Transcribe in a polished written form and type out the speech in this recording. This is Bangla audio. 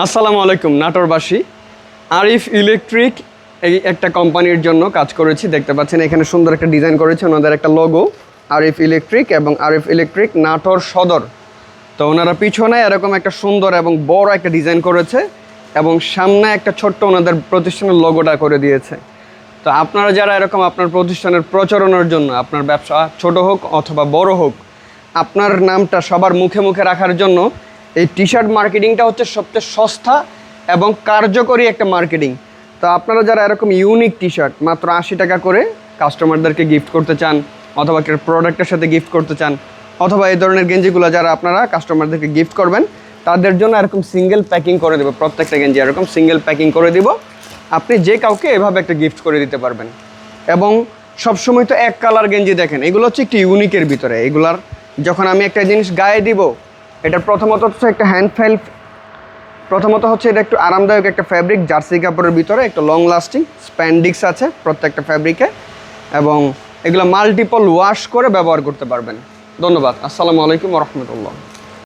আসসালামু আলাইকুম নাটোরবাসী। আরিফ ইলেকট্রিক এই একটা কোম্পানির জন্য কাজ করেছি। দেখতে পাচ্ছেন এখানে সুন্দর একটা ডিজাইন করেছে, ওনাদের একটা লোগো আরিফ ইলেকট্রিক এবং আরিফ ইলেকট্রিক নাটোর সদর। তো ওনারা পিছনে এরকম একটা সুন্দর এবং বড় একটা ডিজাইন করেছে এবং সামনে একটা ছোট্ট ওনাদের প্রতিষ্ঠানের লোগোটা করে দিয়েছে। তো আপনারা যারা এরকম আপনার প্রতিষ্ঠানের প্রচারণার জন্য, আপনার ব্যবসা ছোট হোক অথবা বড় হোক, আপনার নামটা সবার মুখে মুখে রাখার জন্য এই টি শার্ট মার্কেটিংটা হচ্ছে সবচেয়ে সস্তা এবং কার্যকরী একটা মার্কেটিং। তো আপনারা যারা এরকম ইউনিক টি শার্ট মাত্র 80 টাকা করে কাস্টমারদেরকে গিফট করতে চান, অথবা একটা প্রোডাক্টের সাথে গিফট করতে চান, অথবা এই ধরনের গেঞ্জিগুলো যারা আপনারা কাস্টমারদেরকে গিফট করবেন, তাদের জন্য এরকম সিঙ্গেল প্যাকিং করে দেবো। প্রত্যেকটা গেঞ্জি এরকম সিঙ্গেল প্যাকিং করে দিব। আপনি যে কাউকে এভাবে একটা গিফট করে দিতে পারবেন। এবং সবসময় তো এক কালার গেঞ্জি দেখেন, এগুলো হচ্ছে একটু ইউনিকের ভিতরে। এগুলার যখন আমি একটা জিনিস গায়ে দিব, এটা প্রথমত হচ্ছে একটা প্রথমত হচ্ছে এটা একটু আরামদায়ক একটা ফ্যাব্রিক, জার্সি কাপড়ের ভিতরে একটু লং লাস্টিং স্প্যান্ডিক্স আছে প্রত্যেকটা ফ্যাব্রিকে, এবং এগুলো মাল্টিপল ওয়াশ করে ব্যবহার করতে পারবেন। ধন্যবাদ। আসসালামু আলাইকুম ওয়া রাহমাতুল্লাহ।